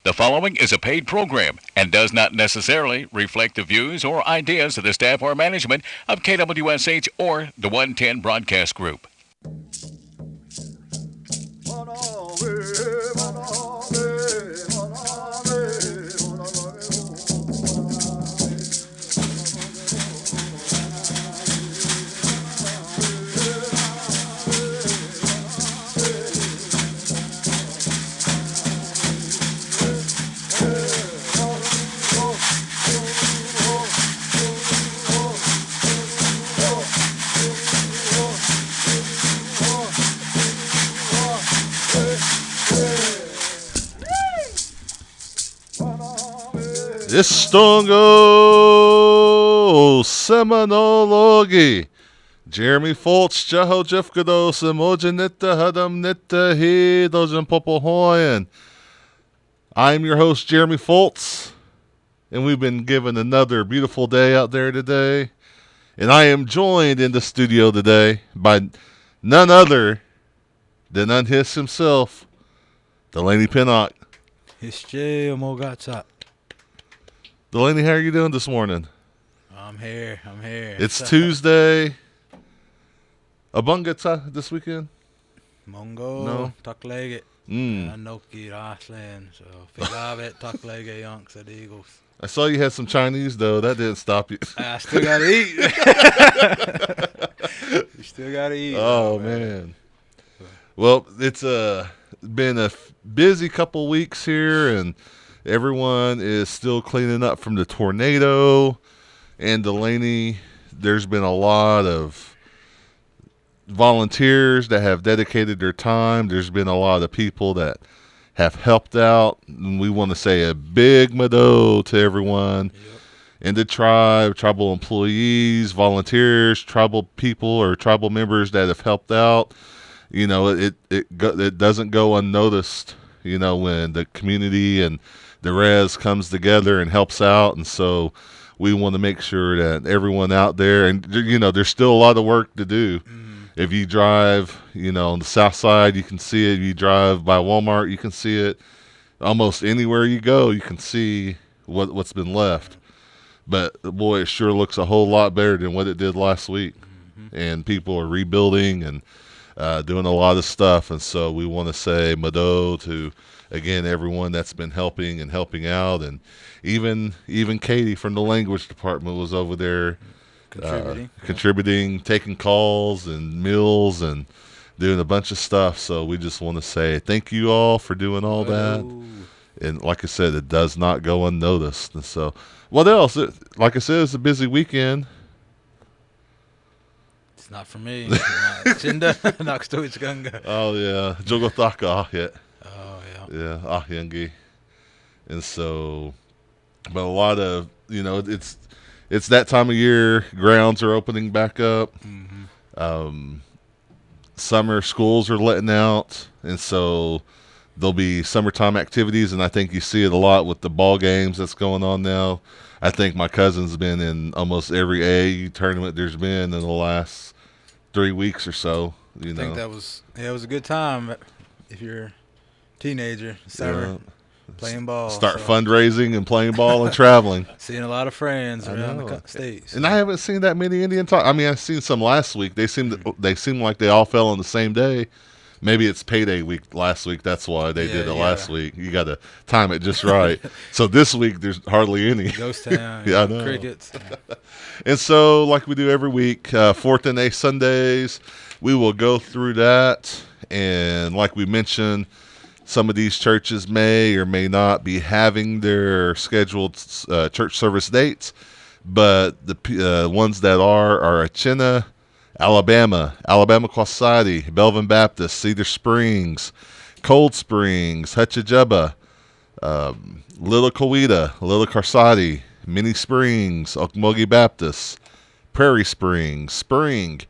The following is a paid program and does not necessarily reflect the views or ideas of the staff or management of KWSH or the 110 Broadcast Group. Istongo Seminole. Jeremy FULTZ, Jaho Jeffgados, Emoji Nitta, Hadam Nitta, He, Dojan Popohoyan. I'm your host, Jeremy FULTZ, and we've been given another beautiful day out there today. And I am joined in the studio today by none other than Unhis himself, Delaney Pinnock. History Mogata. Delaney, how are you doing this morning? I'm here. It's Tuesday. Abungata this weekend? Mongo. No. Taklege. Anoki Raslan. So Figavet Taklege Yonks at Eagles. I saw you had some Chinese, though. That didn't stop you. I still gotta eat. You still gotta eat. Oh, man. Well, it's been a busy couple weeks here, and everyone is still cleaning up from the tornado. And Delaney, there's been a lot of volunteers that have dedicated their time. There's been a lot of people that have helped out. And we want to say a big mado to everyone in the tribe, tribal employees, volunteers, tribal people or tribal members that have helped out. You know, it doesn't go unnoticed, you know, when the community and the res comes together and helps out. And so we want to make sure that everyone out there, and, you know, there's still a lot of work to do. If you drive, you know, on the south side, you can see it. If you drive by Walmart, you can see it. Almost anywhere you go, you can see what's been left. But, boy, it sure looks a whole lot better than what it did last week. And people are rebuilding and doing a lot of stuff. And so we want to say Mado to, again, everyone that's been helping and helping out. And even Katie from the language department was over there contributing, taking calls and meals and doing a bunch of stuff. So we just want to say thank you all for doing all that. And like I said, it does not go unnoticed. And so what else? Like I said, it's a busy weekend. It's not for me. Chinda Nakstoich Ganga. Oh, yeah. Jogotaka Ahit. Oh, yeah. Yeah, Ahyangi. And so, but a lot of, you know, it's that time of year. Grounds are opening back up. Summer schools are letting out. And so there'll be summertime activities. And I think you see it a lot with the ball games that's going on now. I think my cousin's been in almost every A tournament there's been in the last 3 weeks or so. You know, I think it was a good time if you're a teenager, summer, playing ball. Start fundraising and playing ball and traveling. Seeing a lot of friends around the states. And I haven't seen that many Indian talk. I mean, I've seen some last week. They seem like they all fell on the same day. Maybe it's payday week last week. That's why they did it last week. You got to time it just right. So this week, there's hardly any. Ghost town. Yeah, I know. Crickets. And so, like we do every week, 4th and 8th Sundays, we will go through that. And like we mentioned, some of these churches may or may not be having their scheduled church service dates. But the ones that are Achina, Alabama Quasadi, Belvin Baptist, Cedar Springs, Cold Springs, Hutchajeba, Little Coweta, Little Carsati, Mini Springs, Okmulgee Baptist, Prairie Springs, Spring,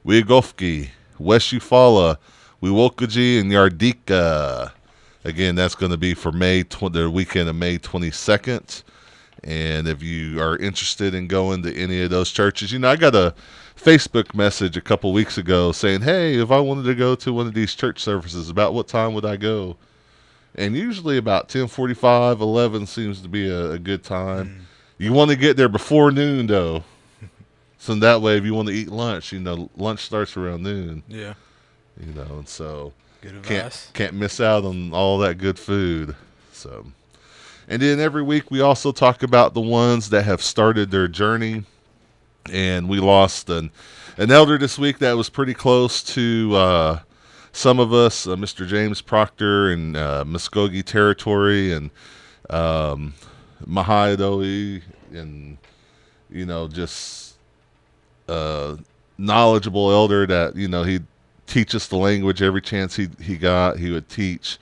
Weagofki, West Eufaula, Wewokaji, and Yardika. Again, that's going to be for the weekend of May 22nd. And if you are interested in going to any of those churches, you know, I got a Facebook message a couple weeks ago saying, hey, if I wanted to go to one of these church services, about what time would I go? And usually about 10:45, 11 seems to be a good time. You want to get there before noon, though. So that way, if you want to eat lunch, lunch starts around noon. Yeah. And so Good advice. can't miss out on all that good food. So, and then every week we also talk about the ones that have started their journey. And we lost an elder this week that was pretty close to some of us, Mr. James Proctor in Muskogee Territory, and Mahaiadoi, and just knowledgeable elder that he'd teach us the language every chance he got. He would teach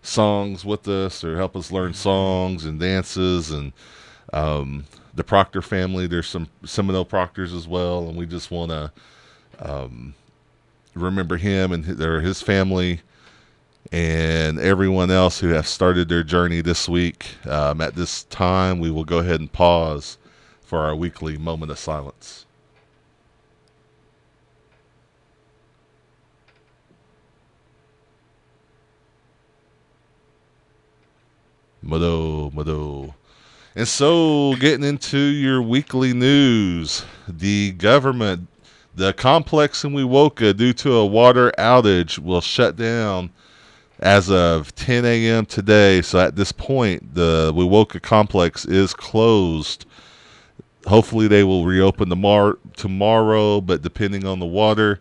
songs with us or help us learn songs and dances. And the Proctor family, there's some Seminole Proctors as well, and we just want to remember him and his family and everyone else who have started their journey this week. At this time, we will go ahead and pause for our weekly moment of silence. Mado. And so, getting into your weekly news, the government, the complex in Wewoka, due to a water outage, will shut down as of 10 a.m. today. So at this point, the Wewoka complex is closed. Hopefully they will reopen tomorrow, but depending on the water,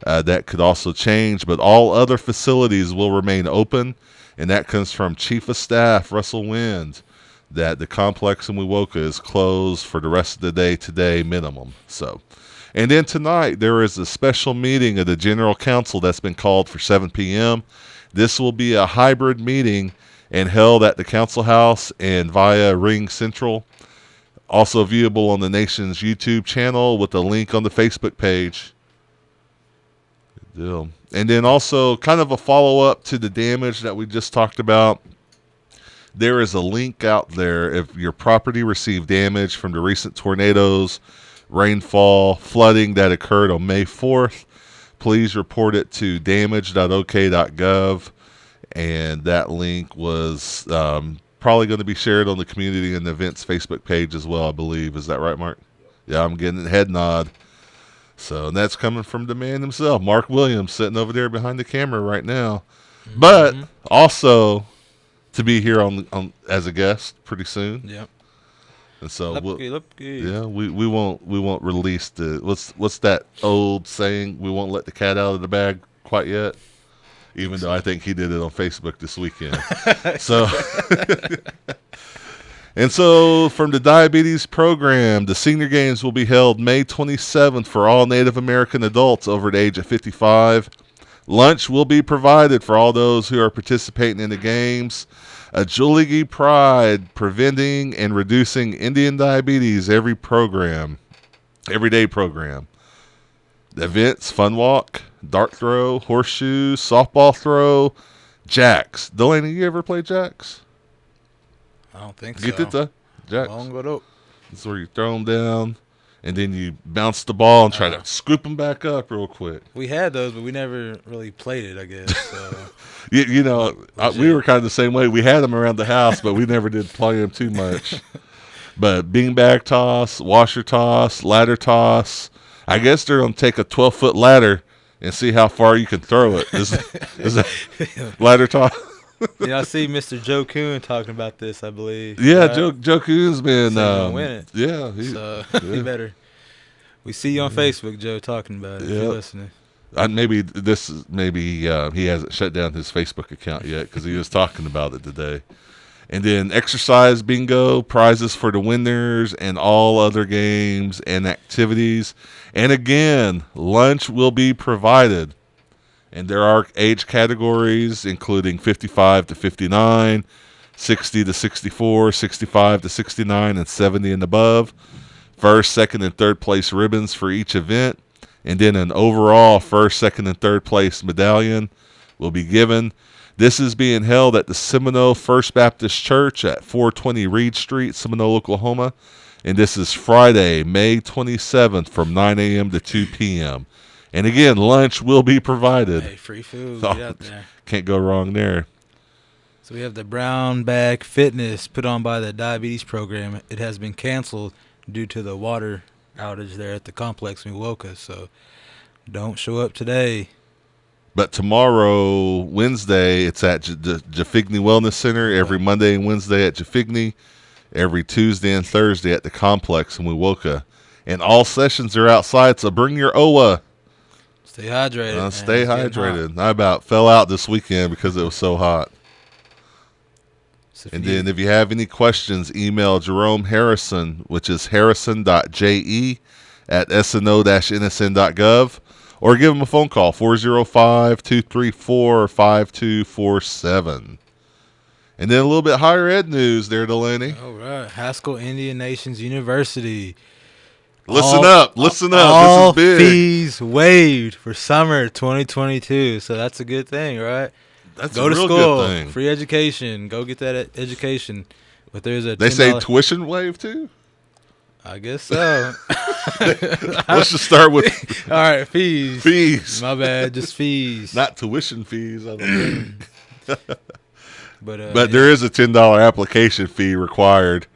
that could also change. But all other facilities will remain open, and that comes from Chief of Staff Russell Wind, that the complex in Wewoka is closed for the rest of the day today minimum. So, and then tonight there is a special meeting of the General Council that's been called for 7 p.m. This will be a hybrid meeting and held at the Council House and via Ring Central. Also viewable on the Nation's YouTube channel with a link on the Facebook page. Good deal. And then also kind of a follow-up to the damage that we just talked about. There is a link out there if your property received damage from the recent tornadoes, rainfall, flooding that occurred on May 4th. Please report it to damage.ok.gov. And that link was probably going to be shared on the Community and Events Facebook page as well, I believe. Is that right, Mark? Yeah, I'm getting a head nod. So, and that's coming from the man himself, Mark Williams, sitting over there behind the camera right now. Mm-hmm. But also to be here on as a guest pretty soon. Yep. And so we won't release the what's that old saying? We won't let the cat out of the bag quite yet. Even though I think he did it on Facebook this weekend. So and so from the diabetes program, the senior games will be held May 27th for all Native American adults over the age of 55. Lunch will be provided for all those who are participating in the games. A Juligi Pride, preventing and reducing Indian diabetes everyday program. The events, fun walk, dart throw, horseshoes, softball throw, jacks. Delaney, you ever play jacks? I don't think Get so. it, jacks. Long ago. That's where you throw them down, and then you bounce the ball and try to scoop them back up real quick. We had those, but we never really played it, I guess. So. We were kind of the same way. We had them around the house, but we never did play them too much. But beanbag toss, washer toss, ladder toss. I guess they're going to take a 12-foot ladder and see how far you can throw it. Is that ladder toss? Yeah, I see Mr. Joe Kuhn talking about this, I believe. Yeah, right? Joe Kuhn's been win it. Yeah, he better. We see you on Facebook, Joe, talking about it. If you're listening. Maybe he hasn't shut down his Facebook account yet because he was talking about it today. And then exercise bingo, prizes for the winners, and all other games and activities. And again, lunch will be provided. And there are age categories, including 55 to 59, 60 to 64, 65 to 69, and 70 and above. First, second, and third place ribbons for each event. And then an overall first, second, and third place medallion will be given. This is being held at the Seminole First Baptist Church at 420 Reed Street, Seminole, Oklahoma. And this is Friday, May 27th from 9 a.m. to 2 p.m. And again, lunch will be provided. Hey, free food. Get out there. Can't go wrong there. So we have the Brown Bag Fitness put on by the diabetes program. It has been canceled due to the water outage there at the complex in Milwaukee. So don't show up today. But tomorrow, Wednesday, it's at Jafigny Wellness Center. Every Monday and Wednesday at Jafigny. Every Tuesday and Thursday at the complex in Milwaukee. And all sessions are outside, so bring your OWA. Stay hydrated. Stay hydrated. I about fell out this weekend because it was so hot. And then if you have any questions, email Jerome Harrison, which is harrison.je@sno-nsn.gov, or give him a phone call, 405-234-5247. And then a little bit higher ed news there, Delaney. All right. Haskell Indian Nations University. Listen up. This is big. All fees waived for summer 2022. So that's a good thing, right? That's go a to real school, good thing. Free education. Go get that education. But there's a they say tuition waive too. I guess so. Let's just start with all right, fees. Fees. My bad, just fees. Not tuition fees. I don't think. But there is a $10 application fee required.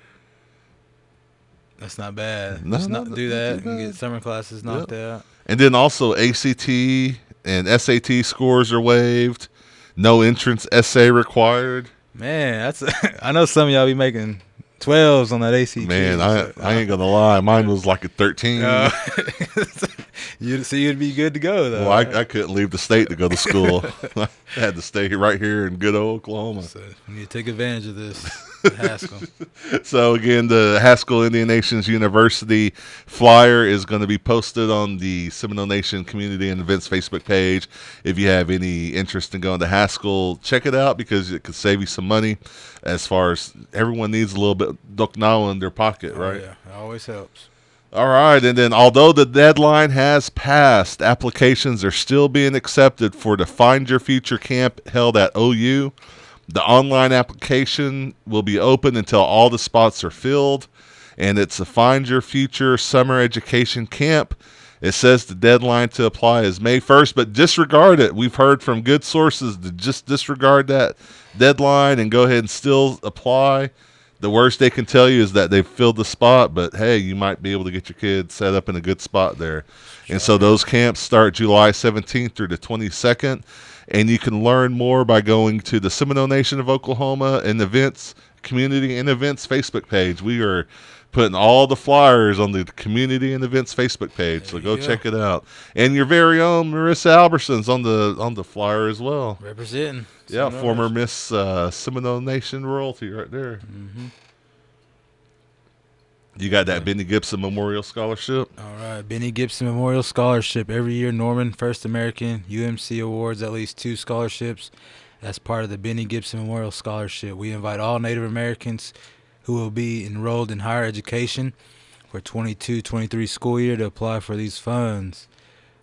That's not bad. No, just no, not do that not and bad. get summer classes knocked out. And then also ACT and SAT scores are waived. No entrance essay required. Man, that's I know some of y'all be making 12s on that ACT. Man, I ain't gonna lie, mine was like a 13. You'd be good to go though. Well, I couldn't leave the state to go to school. I had to stay right here in good old Oklahoma. So you need to take advantage of this, Haskell. So again, the Haskell Indian Nations University flyer is going to be posted on the Seminole Nation Community and Events Facebook page. If you have any interest in going to Haskell, check it out because it could save you some money. As far as everyone needs a little bit Doknawa in their pocket, right? Yeah, it always helps. All right, and then although the deadline has passed, applications are still being accepted for the Find Your Future camp held at OU. The online application will be open until all the spots are filled, and it's a Find Your Future summer education camp. It says the deadline to apply is May 1st, but disregard it. We've heard from good sources to just disregard that deadline and go ahead and still apply. The worst they can tell you is that they've filled the spot, but hey, you might be able to get your kid set up in a good spot there. And so those camps start July 17th through the 22nd, and you can learn more by going to the Seminole Nation of Oklahoma and Events, Community and Events Facebook page. We are putting all the flyers on the Community and Events Facebook page, so go check it out. And your very own Marissa Alberson's on the flyer as well. Representing. Yeah, former Miss Seminole Nation royalty right there. Mm-hmm. You got that Benny Gibson Memorial Scholarship? All right, Benny Gibson Memorial Scholarship. Every year, Norman First American UMC awards at least 2 scholarships as part of the Benny Gibson Memorial Scholarship. We invite all Native Americans who will be enrolled in higher education for 22-23 school year to apply for these funds.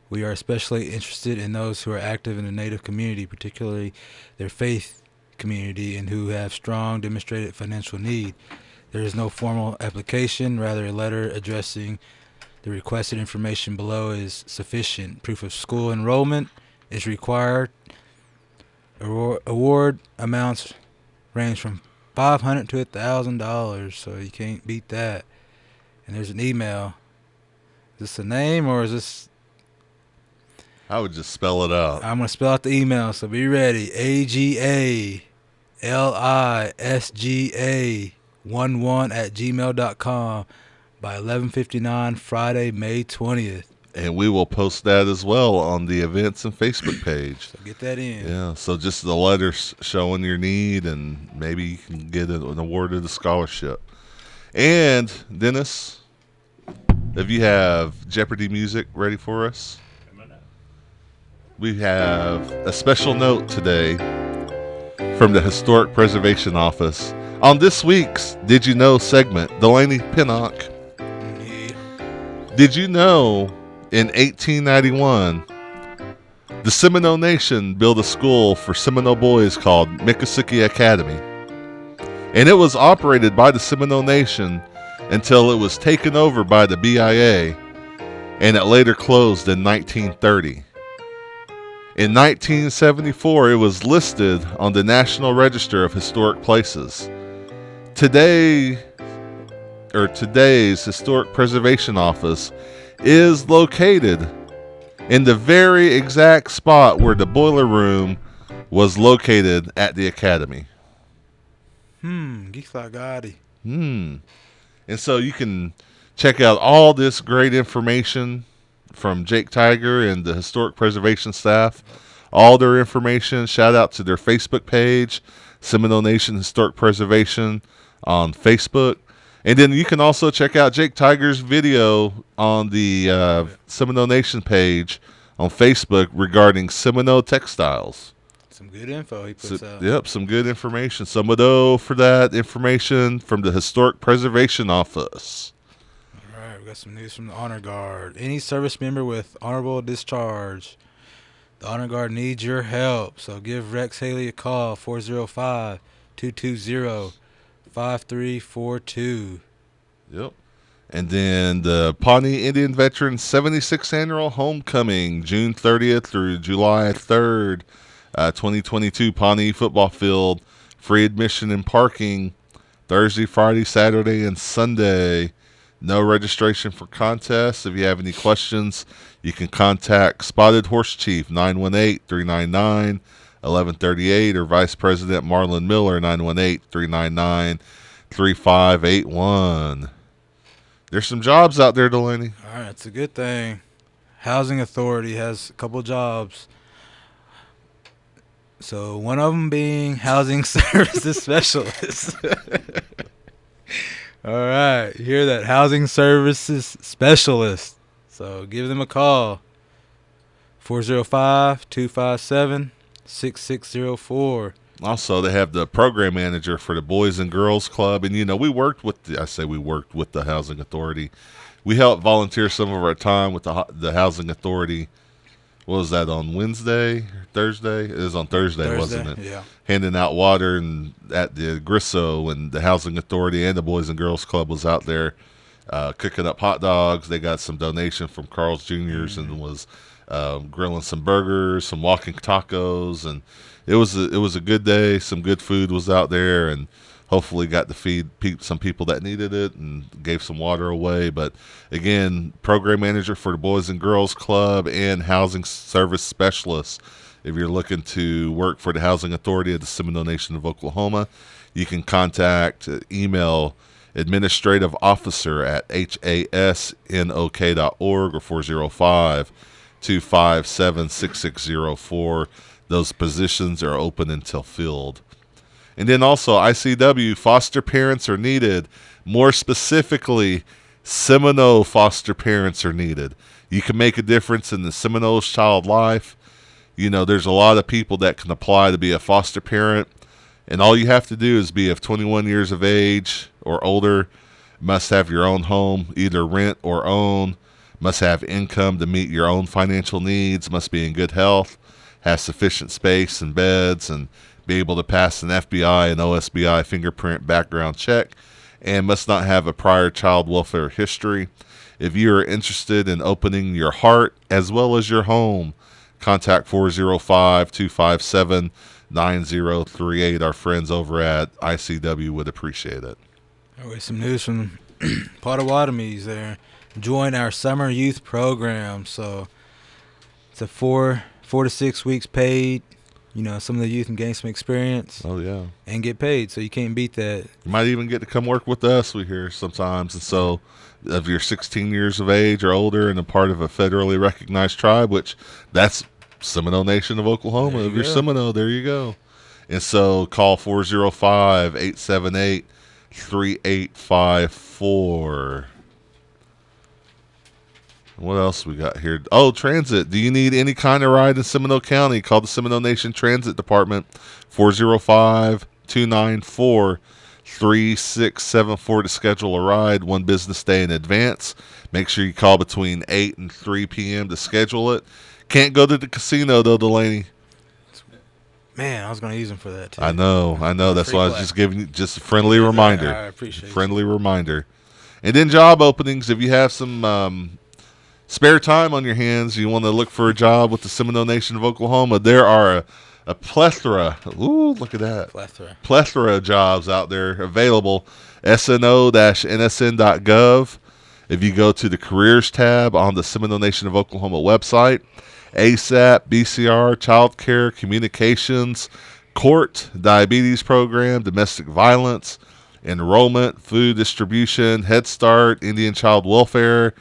We are especially interested in those who are active in the Native community, particularly their faith community, and who have strong demonstrated financial need. There is no formal application, rather a letter addressing the requested information below is sufficient. Proof of school enrollment is required. Award amounts range from $500 to $1,000, so you can't beat that. And there's an email. Is this a name or is this... I would just spell it out. I'm going to spell out the email, so be ready. AGALISGA11@gmail.com by 11:59 Friday, May 20th. And we will post that as well on the events and Facebook page. So get that in. Yeah, so just the letters showing your need, and maybe you can get an award of the scholarship. And, Dennis, if you have Jeopardy music ready for us, we have a special note today from the Historic Preservation Office on this week's Did You Know segment. Delaney Pinnock. Yeah. Did you know in 1891 the Seminole Nation built a school for Seminole boys called Miccosukee Academy? And it was operated by the Seminole Nation until it was taken over by the BIA, and it later closed in 1930. In 1974, it was listed on the National Register of Historic Places. Today's Historic Preservation Office is located in the very exact spot where the boiler room was located at the academy. Geeks like Gotti. And so you can check out all this great information from Jake Tiger and the historic preservation staff. All their information. Shout out to their Facebook page, Seminole Nation Historic Preservation on Facebook. And then you can also check out Jake Tiger's video on the Seminole Nation page on Facebook regarding Seminole textiles. Some good info he puts out. Yep, some good information. Some of those for that information from the Historic Preservation Office. All right, we got some news from the Honor Guard. Any service member with honorable discharge, the Honor Guard needs your help. So give Rex Haley a call, 405-220-5342. Yep. And then the Pawnee Indian Veterans 76th Annual Homecoming, June 30th through July 3rd. 2022 Pawnee Football Field, free admission and parking, Thursday, Friday, Saturday, and Sunday. No registration for contests. If you have any questions, you can contact Spotted Horse Chief, 918-399-1138, or Vice President Marlon Miller, 918-399-3581. There's some jobs out there, Delaney. All right, it's a good thing. Housing Authority has a couple jobs. So one of them being Housing Services Specialist. All right, you hear that? Housing Services Specialist. So give them a call. 405-257-6604. Also, they have the program manager for the Boys and Girls Club. And, we worked with the Housing Authority. We helped volunteer some of our time with the Housing Authority. What was that, on Wednesday or Thursday? It was on Thursday, wasn't it? Yeah. Handing out water and at the Grisso, and the Housing Authority and the Boys and Girls Club was out there cooking up hot dogs. They got some donation from Carl's Jr.'s and was grilling some burgers, some walking tacos, and it was a good day. Some good food was out there, and hopefully got to feed some people that needed it and gave some water away. But again, program manager for the Boys and Girls Club and Housing Service Specialist. If you're looking to work for the Housing Authority of the Seminole Nation of Oklahoma, you can email administrative officer at hasnok.org or 405-257-6604. Those positions are open until filled. And then also ICW, foster parents are needed. More specifically, Seminole foster parents are needed. You can make a difference in the Seminole's child life. There's a lot of people that can apply to be a foster parent. And all you have to do is be of 21 years of age or older, must have your own home, either rent or own, must have income to meet your own financial needs, must be in good health, have sufficient space and beds, and be able to pass an FBI and OSBI fingerprint background check, and must not have a prior child welfare history. If you are interested in opening your heart as well as your home, contact 405-257-9038. Our friends over at ICW would appreciate it. All right, some news from Potawatomis there. Join our summer youth program. So it's a 4 to 6 weeks paid. Some of the youth can gain some experience. Oh, yeah. And get paid, so you can't beat that. You might even get to come work with us, we hear sometimes. And so if you're 16 years of age or older and a part of a federally recognized tribe, which that's Seminole Nation of Oklahoma. If you're Seminole, there you go. And so call 405-878-3854. What else we got here? Oh, transit. Do you need any kind of ride in Seminole County? Call the Seminole Nation Transit Department, 405-294-3674 to schedule a ride 1 business day in advance. Make sure you call between 8 and 3 p.m. to schedule it. Can't go to the casino, though, Delaney. Man, I was going to use them for that, too. I know. That's why I was just giving you just a friendly reminder. I appreciate it. Friendly reminder. And then job openings, if you have some spare time on your hands, you want to look for a job with the Seminole Nation of Oklahoma, there are a plethora. Ooh, look at that. Plethora of jobs out there available. SNO-NSN.gov. If you go to the careers tab on the Seminole Nation of Oklahoma website, ASAP, BCR, child care, communications, court, diabetes program, domestic violence, enrollment, food distribution, Head Start, Indian child welfare,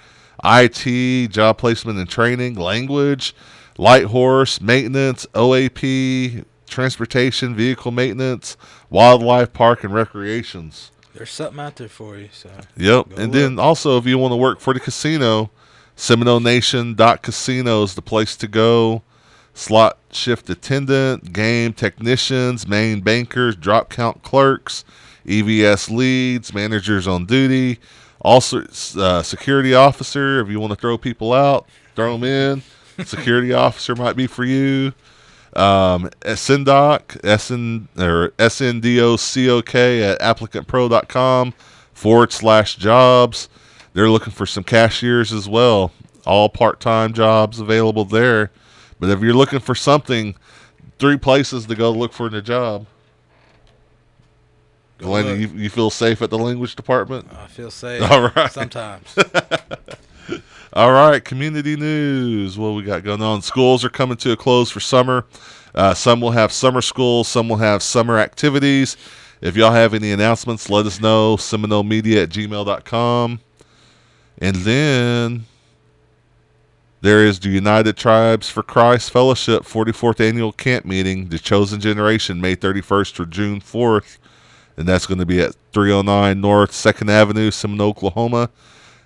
IT, job placement and training, language, light horse, maintenance, OAP, transportation, vehicle maintenance, wildlife, park, and recreations. There's something out there for you. So yep. And then also, if you want to work for the casino, SeminoleNation.casino is the place to go. Slot shift attendant, game technicians, main bankers, drop count clerks, EVS leads, managers on duty, also security officer. If you want to throw people out, throw them in. Security officer might be for you. SNDOC, SNDOCOK at applicantpro.com/jobs. They're looking for some cashiers as well. All part-time jobs available there. But if you're looking for something, 3 places to go look for a job. Delaney, you feel safe at the language department? I feel safe. All right. Sometimes. All right, community news. What we got going on? Schools are coming to a close for summer. Some will have summer school. Some will have summer activities. If y'all have any announcements, let us know. SeminoleMedia@gmail.com. And then there is the United Tribes for Christ Fellowship 44th Annual Camp Meeting, The Chosen Generation, May 31st through June 4th. And that's going to be at 309 North 2nd Avenue, Seminole, Oklahoma,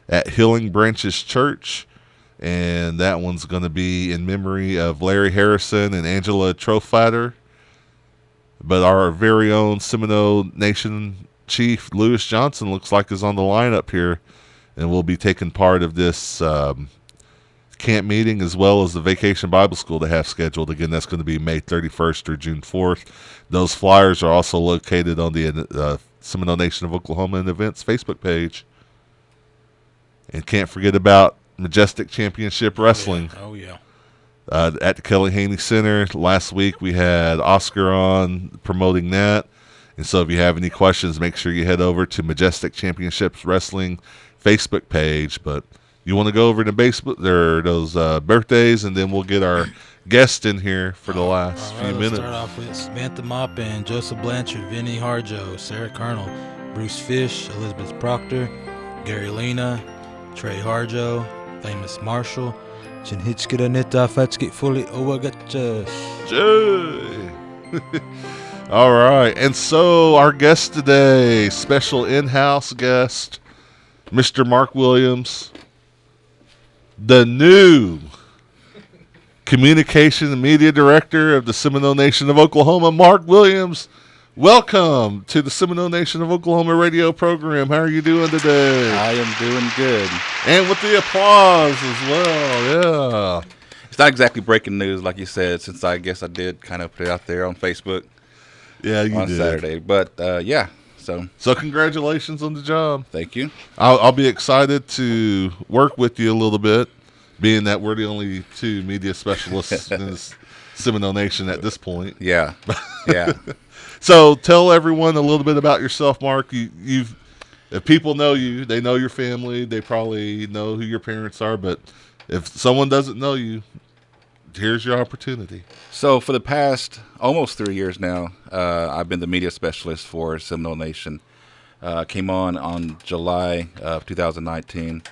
at Healing Branches Church. And that one's going to be in memory of Larry Harrison and Angela Trofatter. But our very own Seminole Nation Chief Lewis Johnson looks like is on the lineup here and will be taking part of this camp meeting as well as the Vacation Bible School they have scheduled. Again, that's going to be May 31st through June 4th. Those flyers are also located on the Seminole Nation of Oklahoma and Events Facebook page. And can't forget about Majestic Championship Wrestling. Oh, yeah. At the Kelly Haney Center. Last week we had Oscar on promoting that. And so if you have any questions, make sure you head over to Majestic Championships Wrestling Facebook page. But you want to go over to those birthdays, and then we'll get our guest in here for the last few minutes. Start off with Samantha Maupin, Joseph Blanchard, Vinny Harjo, Sarah Colonel, Bruce Fish, Elizabeth Proctor, Gary Lena, Trey Harjo, Famous Marshall, Chinhichkira Nita Fatskit Fully Owagacha. All right. And so our guest today, special in-house guest, Mr. Mark Williams, the new Communication and Media Director of the Seminole Nation of Oklahoma. Mark Williams, welcome to the Seminole Nation of Oklahoma radio program. How are you doing today? I am doing good. And with the applause as well, yeah. It's not exactly breaking news, like you said, since I guess I did kind of put it out there on Facebook. Yeah, you on did. Saturday. But, yeah, so congratulations on the job. Thank you. I'll be excited to work with you a little bit, being that we're the only 2 media specialists in this Seminole Nation at this point. Yeah, yeah. So tell everyone a little bit about yourself, Mark. If people know you, they know your family. They probably know who your parents are. But if someone doesn't know you, here's your opportunity. So for the past almost 3 years now, I've been the media specialist for Seminole Nation. Came on July of 2019.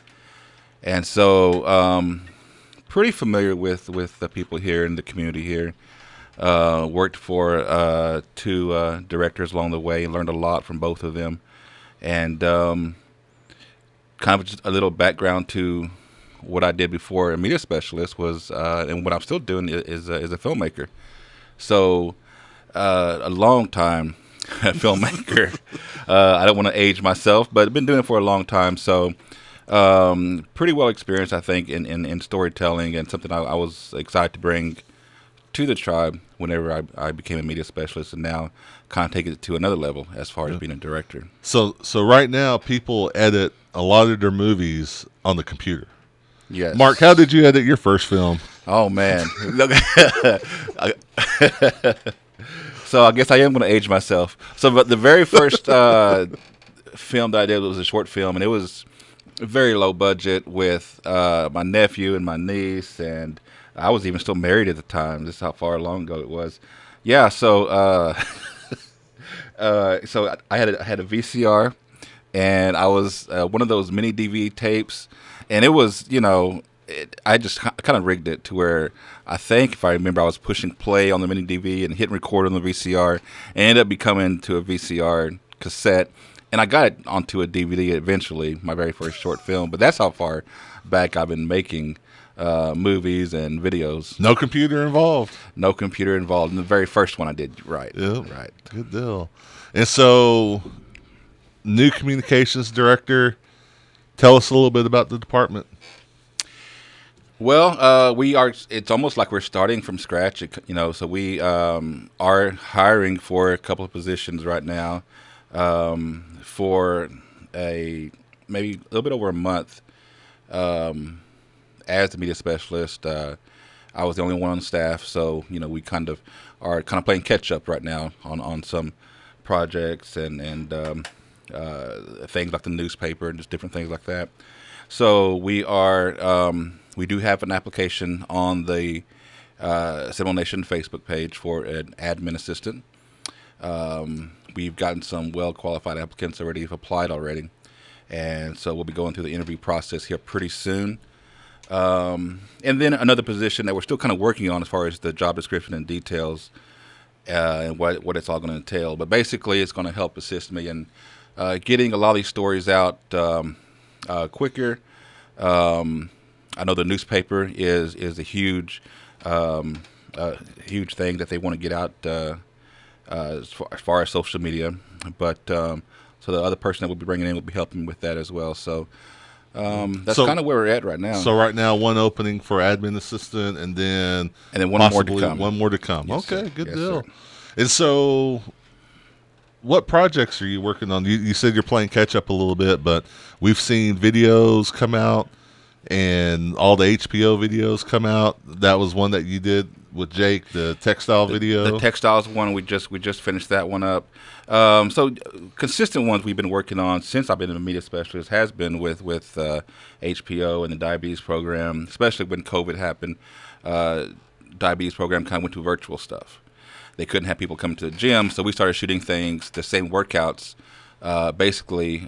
And so pretty familiar with the people here in the community here. Worked for 2 directors along the way, learned a lot from both of them. And kind of just a little background to what I did before a media specialist was, and what I'm still doing is a filmmaker. So a long time filmmaker. I don't want to age myself, but I've been doing it for a long time. So pretty well experienced, I think, in storytelling, and something I was excited to bring to the tribe whenever I became a media specialist, and now kind of take it to another level as far as being a director. So right now people edit a lot of their movies on the computer. Yes. Mark, how did you edit your first film? Oh man. So I guess I am going to age myself. So, but the very first film that I did was a short film, and it was very low budget with my nephew and my niece, and I was even still married at the time. This is how far long ago it was. Yeah. So, so I had a VCR, and I was one of those mini DVD tapes, and it was, I just kind of rigged it to where I think, if I remember, I was pushing play on the mini DV and hitting record on the VCR, and ended up becoming to a VCR cassette, and I got it onto a DVD eventually, my very first short film. But that's how far back I've been making movies and videos. No computer involved. No computer involved. And the very first one I did, right. Yep. Right. Good deal. And so, new communications director, tell us a little bit about the department. Well, we are. It's almost like we're starting from scratch. So we are hiring for a couple of positions right now. For maybe a little bit over a month, as the media specialist, I was the only one on staff. So we kind of are playing catch up right now on some projects and things like the newspaper and just different things like that. So we are. We do have an application on the Seminole Nation Facebook page for an admin assistant. We've gotten some well-qualified applicants already who've applied already. And so we'll be going through the interview process here pretty soon. And then another position that we're still kind of working on as far as the job description and details and what it's all going to entail. But basically, it's going to help assist me in getting a lot of these stories out quicker. I know the newspaper is a huge thing that they want to get out as far as social media. But so the other person that we'll be bringing in will be helping with that as well. So that's kind of where we're at right now. So right now, one opening for admin assistant, and then one more to come. One more to come. Yes, okay, sir. good Yes, deal. sir. And so, what projects are you working on? You said you're playing catch up a little bit, but we've seen videos come out. And all the HBO videos come out. That was one that you did with Jake, the textile video. The textiles one, we just finished that one up. So consistent ones we've been working on since I've been a media specialist has been with HPO and the diabetes program, especially when COVID happened. Diabetes program kind of went to virtual stuff. They couldn't have people come to the gym, so we started shooting the same workouts, basically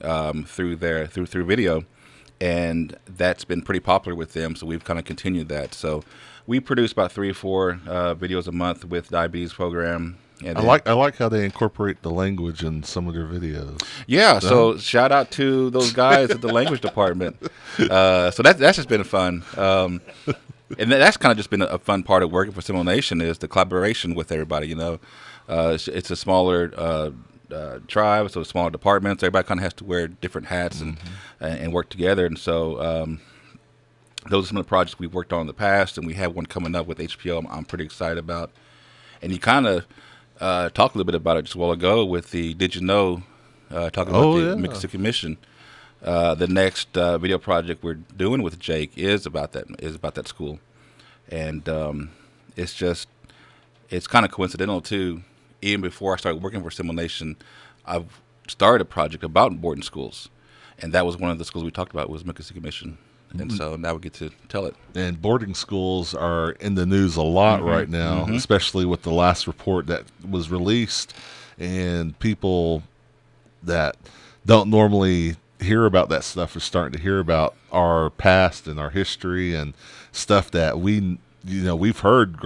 through video. And that's been pretty popular with them, so we've kind of continued that. So we produce about 3 or 4 videos a month with diabetes program. And I like how they incorporate the language in some of their videos. Yeah, so shout out to those guys at the language department. So that's just been fun. And that's kind of just been a fun part of working for Seminole Nation is the collaboration with everybody. It's a smaller tribe, so smaller departments. Everybody kind of has to wear different hats and work together. And so those are some of the projects we've worked on in the past, and we have one coming up with HPO I'm pretty excited about. And you kind of talked a little bit about it just a while ago with the Did You Know, talking about the Mississippi Mission. The next video project we're doing with Jake is about that school. And it's kind of coincidental too. Even before I started working for Seminole Nation, I've started a project about boarding schools, and that was one of the schools we talked about was Mississippi Mission, and so now we get to tell it. And boarding schools are in the news a lot right now, especially with the last report that was released, and people that don't normally hear about that stuff are starting to hear about our past and our history and stuff that we've heard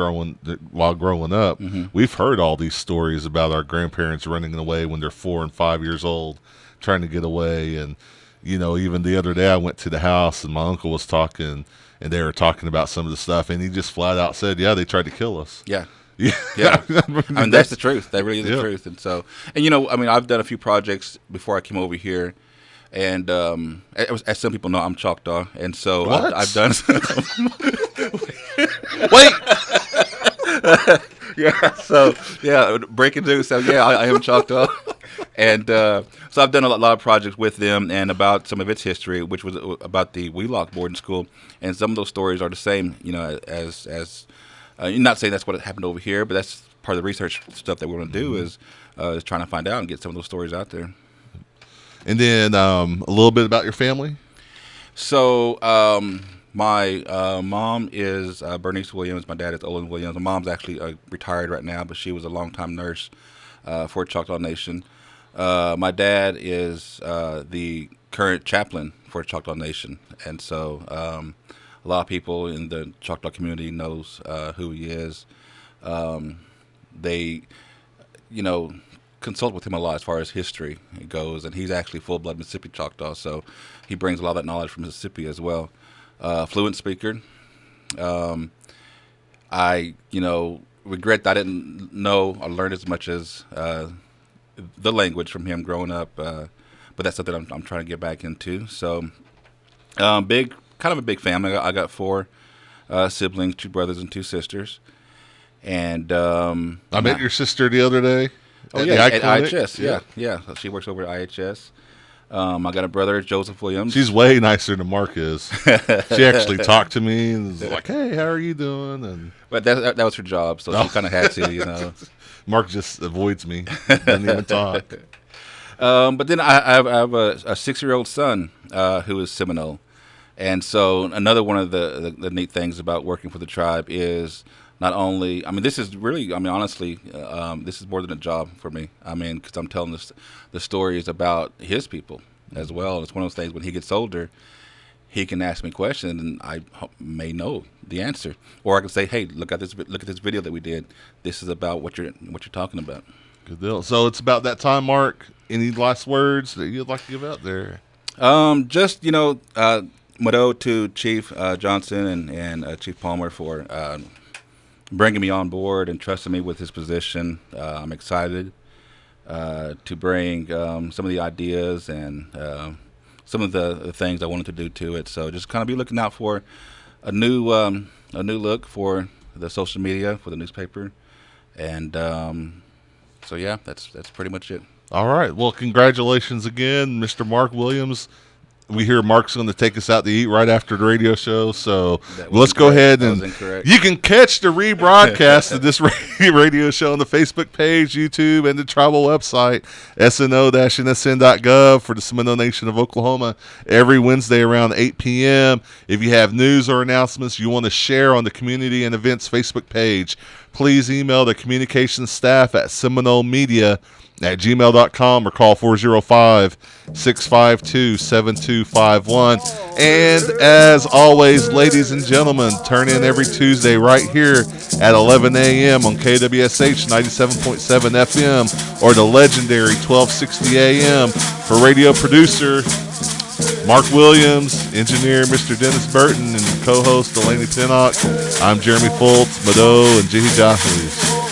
while growing up. We've heard all these stories about our grandparents running away when they're 4 and 5 years old, trying to get away. And, even the other day I went to the house and my uncle was talking and they were talking about some of the stuff. And he just flat out said, yeah, they tried to kill us. Yeah. Yeah. I mean, that's the truth. That really is the truth. And so, I've done a few projects before I came over here. And as some people know, I'm Choctaw. And so I've done some. Wait. Yeah. So breaking news. So I am Choctaw. And so I've done a lot of projects with them and about some of its history, which was about the Wheelock boarding school. And some of those stories are the same, as you're not saying that's what happened over here, but that's part of the research stuff that we're going to do is trying to find out and get some of those stories out there. And then a little bit about your family. So my mom is Bernice Williams. My dad is Olin Williams. My mom's actually retired right now, but she was a longtime nurse for Choctaw Nation. My dad is the current chaplain for Choctaw Nation, and so a lot of people in the Choctaw community knows who he is. They, consult with him a lot as far as history goes, and he's actually full-blood Mississippi Choctaw, so he brings a lot of that knowledge from Mississippi as well. Fluent speaker. I, regret that I didn't know or learn as much as the language from him growing up, but that's something I'm trying to get back into. So, kind of a big family. I got 4 siblings, 2 brothers and 2 sisters, and I met your sister the other day. Oh yeah, at IHS. Yeah. She works over at IHS. I got a brother, Joseph Williams. She's way nicer than Mark is. She actually talked to me and was like, "Hey, how are you doing?" And but that was her job, so she kind of had to, Mark just avoids me, doesn't even talk. But then I have a 6-year-old son who is Seminole, and so another one of the neat things about working for the tribe is not only, this is really, honestly, this is more than a job for me. Because I'm telling the stories about his people as well. It's one of those things when he gets older, he can ask me questions and I may know the answer, or I can say, "Hey, look at this video that we did. This is about what you're talking about." Good deal. So it's about that time, Mark. Any last words that you'd like to give out there? Just Mado to Chief Johnson and Chief Palmer for bringing me on board and trusting me with his position. I'm excited to bring some of the ideas and some of the things I wanted to do to it. So just kind of be looking out for a new look for the social media, for the newspaper, and so yeah, that's pretty much it. All right. Well, congratulations again, Mr. Mark Williams. We hear Mark's going to take us out to eat right after the radio show, so let's go ahead and you can catch the rebroadcast of this radio show on the Facebook page, YouTube, and the tribal website, sno-nsn.gov for the Seminole Nation of Oklahoma every Wednesday around 8 p.m. If you have news or announcements you want to share on the Community and Events Facebook page, please email the communications staff at seminolemedia@gmail.com or call 405-652-7251. And as always, ladies and gentlemen, turn in every Tuesday right here at 11 a.m. on KWSH 97.7 FM or the legendary 1260 a.m. for radio producer Mark Williams, engineer Mr. Dennis Burton, and co-host Delaney Pinnock. I'm Jeremy FULTZ, Mado, and Jihi Jahus.